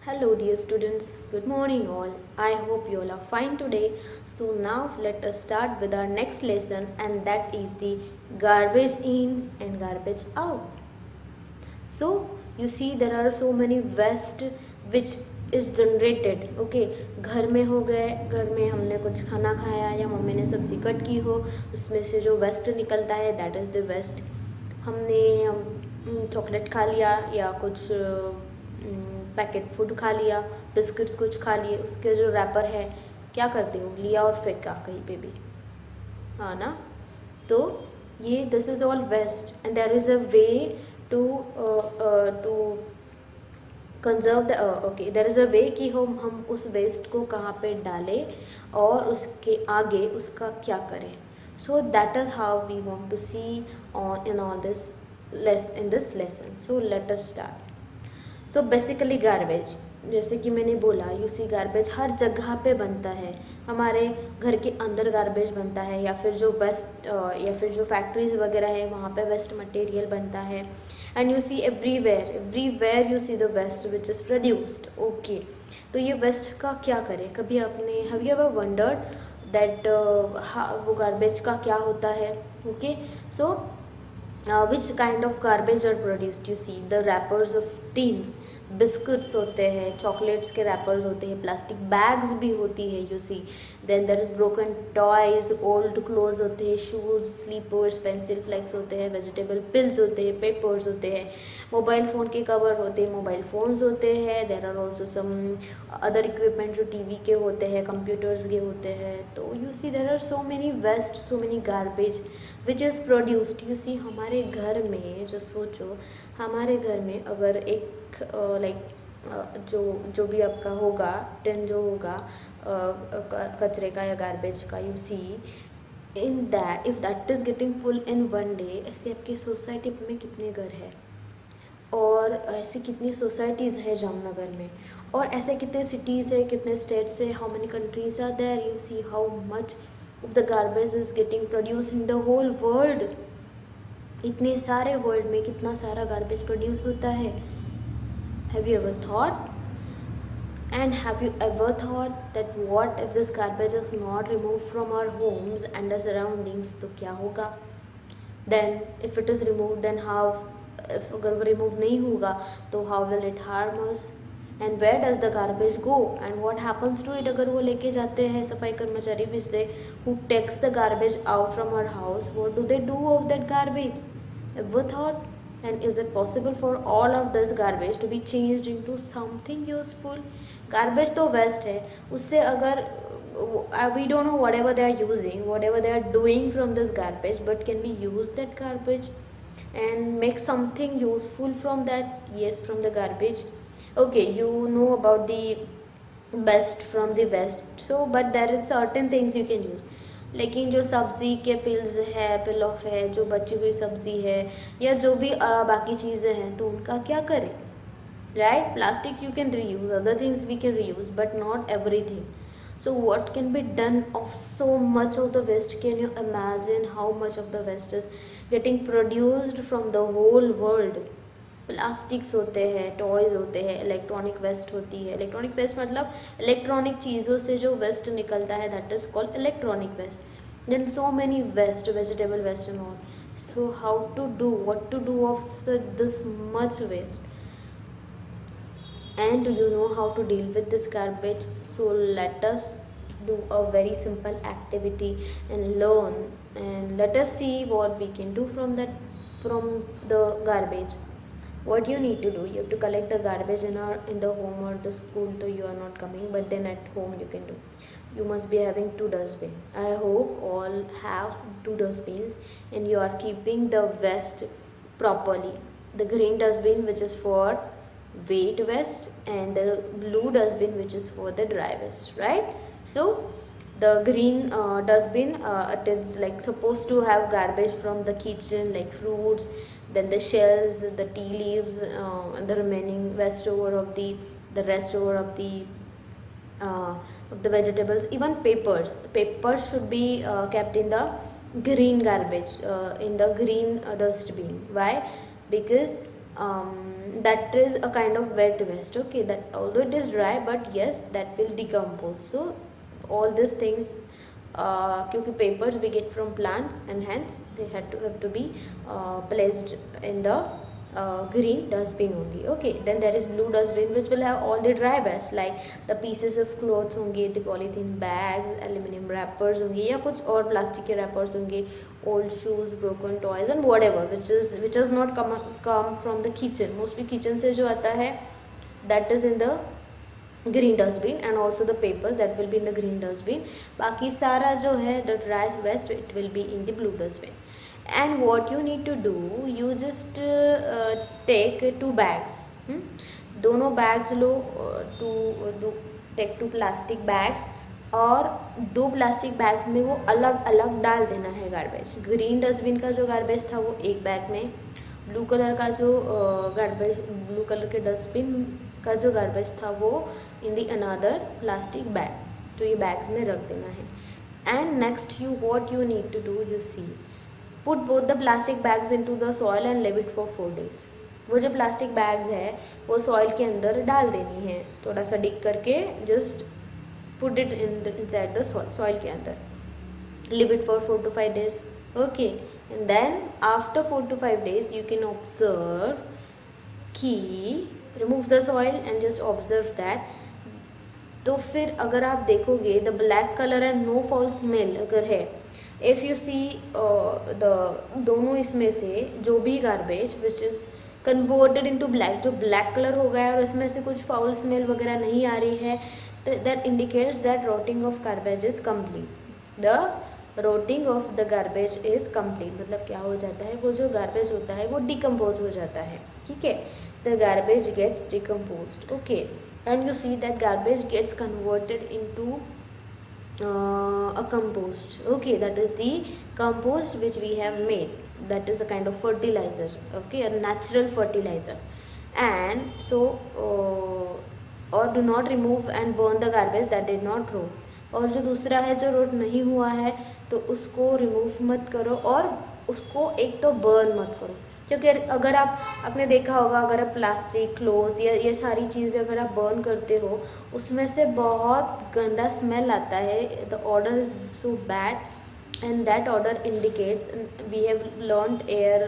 Hello dear students, good morning all. I hope you all are fine today. So now let us start with our next lesson, and that is the garbage in and garbage out. So you see there are so many waste which is generated. Okay, घर में हो गए, घर में हमने कुछ खाना खाया या मम्मी ने सब्जी कट की हो, उसमें से जो वेस्ट निकलता है दैट इज़ द वेस्ट. हमने चॉकलेट खा लिया या कुछ पैकेट फूड खा लिया, बिस्किट्स कुछ खा लिए, उसके जो रैपर है क्या करती हूँ, लिया और फेंका कहीं पे भी, हाँ ना. तो ये this is all waste and there is a way to conserve the okay, there is a way कि हम उस वेस्ट को कहाँ पे डालें और उसके आगे उसका क्या करें. So that is how we want to see on in all this in this lesson. So let us start. So basically garbage, जैसे कि मैंने बोला, यू सी गार्बेज हर जगह पे बनता है. हमारे घर के अंदर गार्बेज बनता है, या फिर जो वेस्ट या फिर जो फैक्ट्रीज वगैरह है वहाँ पे वेस्ट मटेरियल बनता है. And you see everywhere you see the waste which is produced. Okay, तो ये वेस्ट का क्या करें. कभी आपने have you ever wondered that वो गार्बेज का क्या होता है. Okay, so which kind of garbage are produced. You see the wrappers of tins, biscuits होते हैं, चॉकलेट्स के रैपर्स होते हैं, प्लास्टिक बैग्स भी होती है. You see then there is broken toys, old clothes होते हैं, शूज़, स्लीपर्स, पेंसिल फ्लेक्स होते हैं, वेजिटेबल पिल्स होते हैं, पेपर्स होते हैं, मोबाइल फ़ोन के कवर होते हैं, मोबाइल फ़ोन्स होते हैं. There are also some other equipment जो टीवी के होते हैं, कंप्यूटर्स के होते हैं. तो you see there are so many waste, so many garbage which is produced. You see हमारे घर में जो सोचो, हमारे घर में अगर एक जो भी आपका होगा टिन जो होगा कचरे का या गार्बेज का, you see in that if that is getting full in one day. ऐसे आपकी सोसाइटी में कितने घर हैं और ऐसी कितनी सोसाइटीज़ है जामनगर में, और ऐसे कितने सिटीज़ है, कितने स्टेट्स है, how many countries are there. You see how much of the garbage is getting produce in the whole world. इतने सारे वर्ल्ड में कितना सारा गार्बेज प्रोड्यूस होता है. Have you ever thought? And have you ever thought that what if this garbage is not removed from our homes and the surroundings, तो क्या होगा. Then if it is removed, then how, if अगर वो remove नहीं होगा तो how will it harm us. And where does the garbage go and what happens to it. अगर वो लेके जाते हैं सफाई कर्मचारी which they who takes the garbage out from our house, what do they do of that garbage. Ever thought? And is it possible for all of this garbage to be changed into something useful. Garbage तो waste है, उससे अगर we don't know whatever they are using, whatever they are doing from this garbage, but can we use that garbage and make something useful from that. Yes, from the garbage. Okay, you know about the best from the best, so but there is certain things you can use. लेकिन जो सब्ज़ी के pills है, पिल of है, जो बची हुई सब्ज़ी है या जो भी बाकी चीज़ें हैं, तो उनका क्या करें. Right, plastic you can reuse, other things we can reuse, but not everything. So what can be done of so much of the waste. Can you imagine how much of the waste is getting produced from the whole world. Plastics होते हैं, toys होते हैं, electronic waste होती है. Electronic waste मतलब electronic चीज़ों से जो वेस्ट निकलता है that is called electronic waste. Then so many waste, vegetable waste and all. So how to do, what to do of this much waste. And do you know how to deal with this garbage. So let us do a very simple activity and learn, and let us see what we can do from the garbage. What you need to do, you have to collect the garbage in the home or the school, so you are not coming, but then at home you can do. You must be having 2 dustbin. I hope all have 2 dustbins and you are keeping the waste properly. The green dustbin which is for wet waste and the blue dustbin which is for the dry waste, right. So the green dustbin, it is like supposed to have garbage from the kitchen like fruits, then the shells, the tea leaves, and the remaining rest over of the rest over of the vegetables. Even papers should be kept in the green garbage, in the green dustbin. Why? Because that is a kind of wet waste. Okay, that although it is dry, but yes, that will decompose. So all these things, क्योंकि papers we get from plants and hence they have to be placed in the green dustbin only. Okay, then there is blue dustbin which will have all the dry waste like the pieces of clothes होंगे, the polythene bags, aluminum wrappers होंगे या कुछ और plastic के wrappers होंगे, old shoes, broken toys and whatever which has not come from the kitchen. Mostly kitchen से जो आता है that is in the green dustbin and also the papers that will be in the green dustbin. बाकी सारा जो है the dry waste it will be in the blue dustbin. And what you need to do, you just take 2 bags. दोनों bags लो, take 2 plastic bags और 2 plastic bags में वो अलग अलग डाल देना है गार्बेज. ग्रीन डस्टबिन का जो गार्बेज था वो एक बैग में, ब्लू कलर का जो ब्लू कलर के डस्टबिन का जो गार्बेज था वो in the another plastic bag. तो ये बैग्स में रख देना है. And next you what you need to do, you see put both the plastic bags into the soil and leave it for 4 days. वो जो प्लास्टिक बैग्स है वो सॉइल के अंदर डाल देनी है, थोड़ा सा डिग करके just put it inside the soil के अंदर. Leave it for 4 to 5 days. Okay, and then after 4 to 5 days you can observe कि remove the soil and just observe that. तो फिर अगर आप देखोगे the black colour and no foul smell अगर है, इफ़ यू सी द दोनों इसमें से जो भी garbage which is converted into black, जो ब्लैक कलर हो गया और इसमें से कुछ फाउल स्मेल वगैरह नहीं आ रही है, that indicates that rotting of garbage is complete. The rotting of the garbage is complete मतलब क्या हो जाता है, वो जो गार्बेज होता है वो डिकम्पोज हो जाता है. ठीक है, the garbage get decomposed. Okay, and you see that garbage gets converted into a compost. Okay, that is the compost which we have made, that is a kind of fertilizer. Okay, a natural fertilizer. And so or do not remove and burn the garbage that did not rot. और जो दूसरा है जो road नहीं हुआ है तो उसको रिमूव मत करो और उसको एक तो बर्न मत करो, क्योंकि अगर आपने देखा होगा अगर आप प्लास्टिक क्लोथ्स या ये सारी चीज़ें अगर आप बर्न करते हो उसमें से बहुत गंदा स्मेल आता है. The odour is so bad and that odour indicates, we have learned air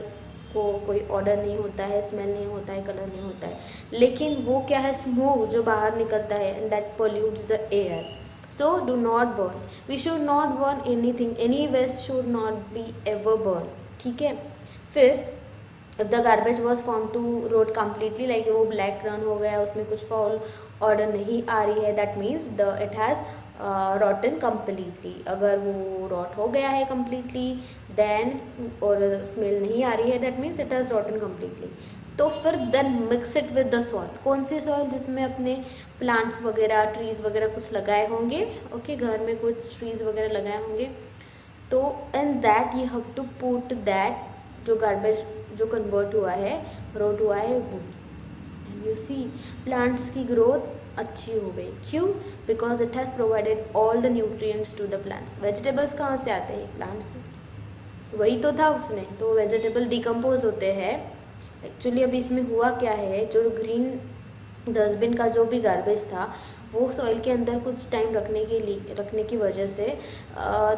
को कोई ऑर्डर नहीं होता है, स्मेल नहीं होता है, कलर नहीं होता है, लेकिन वो क्या है स्मोक जो बाहर निकलता है and that pollutes the air. So do not burn, we should not burn anything, any waste should not be ever burn. ठीक है, फिर if the garbage was found to rot completely, like वो black run हो गया, उसमें कुछ foul order नहीं आ रही है, that means the it has rotten completely. अगर वो रॉट हो गया है completely then और स्मेल नहीं आ रही है that means it has rotten completely. तो फिर then mix it with the soil. कौन सी सॉइल, जिसमें अपने प्लांट्स वगैरह ट्रीज़ वगैरह कुछ लगाए होंगे. ओके, घर में कुछ ट्रीज़ वगैरह लगाए होंगे तो and that you have to put that जो गार्बेज जो कन्वर्ट हुआ है रोट हुआ है वो. एंड यू सी प्लांट्स की ग्रोथ अच्छी हो गई. क्यों? Because it has provided all the nutrients to the plants. Vegetables कहाँ से आते हैं? प्लांट्स से. वही तो था उसमें, तो वेजिटेबल डिकम्पोज होते हैं. एक्चुअली अभी इसमें हुआ क्या है, जो ग्रीन डस्टबिन का जो भी गार्बेज था वो सॉइल के अंदर कुछ टाइम रखने की वजह से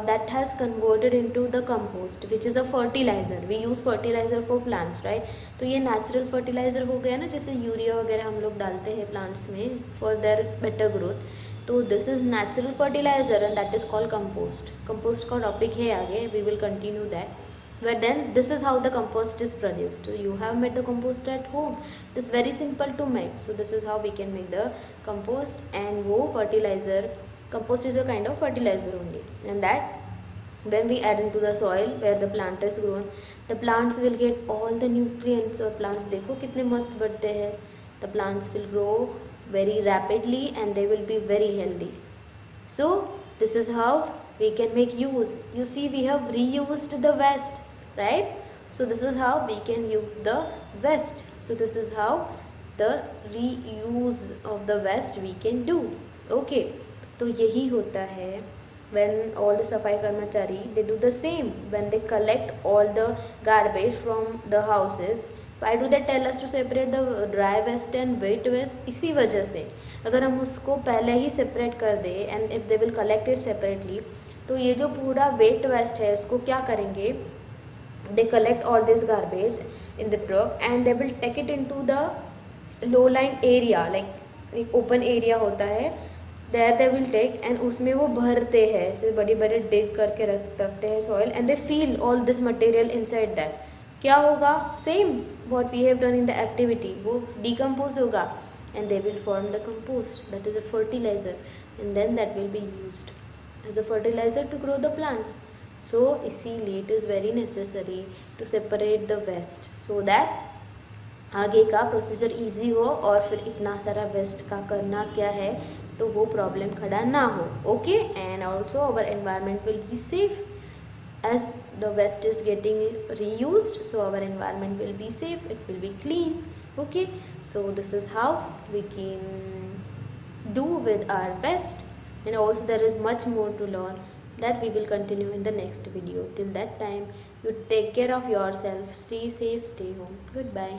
that has converted into the compost which is a fertiliser. We use fertiliser for plants, right. तो ये नेचुरल फर्टिलाइज़र हो गया ना, जैसे यूरिया वगैरह हम लोग डालते हैं प्लांट्स में for their better growth. So this is natural fertiliser and that is called compost. Compost का टॉपिक है आगे, we will continue that. But then this is how the compost is produced. So you have made the compost at home. It is very simple to make. So this is how we can make the compost. And wo fertilizer, compost is a kind of fertilizer only. And that when we add into the soil where the plant is grown, the plants will get all the nutrients. और plants देखो कितने मस्त बढ़ते हैं. The plants will grow very rapidly and they will be very healthy. So this is how we can make use. You see, we have reused the waste, right? So this is how we can use the waste. So this is how the reuse of the waste we can do. Okay, तो यही होता है when all the सफाई कर्मचारी they do the same when they collect all the garbage from the houses. Why do they tell us to separate the dry waste and wet waste? इसी वजह से अगर हम उसको पहले ही सेपरेट कर दें and if they will collect it separately, तो ये जो पूरा वेट वेस्ट है उसको क्या करेंगे, they collect all this garbage in the truck and they will take it in to the low line area, like एक ओपन एरिया होता है, there they will take and उसमें वो भरते हैं, ऐसे बड़े बड़े डिग करके रखते हैं soil and they fill all this material inside that. क्या होगा? Same what we have done in the activity, वो डिकम्पोज होगा and they will form the compost, that is a fertiliser and then that will be used as a fertiliser to grow the plants. So इसीलिए it is very necessary to separate the waste so that आगे का procedure easy हो और फिर इतना सारा waste का करना क्या है तो वो प्रॉब्लम खड़ा ना हो। Okay, and also our environment will be safe as the waste is getting reused, so our environment will be safe, it will be clean. Okay, so this is how we can do with our waste, and also there is much more to learn that we will continue in the next video. Till that time, you take care of yourself, stay safe, stay home. Goodbye.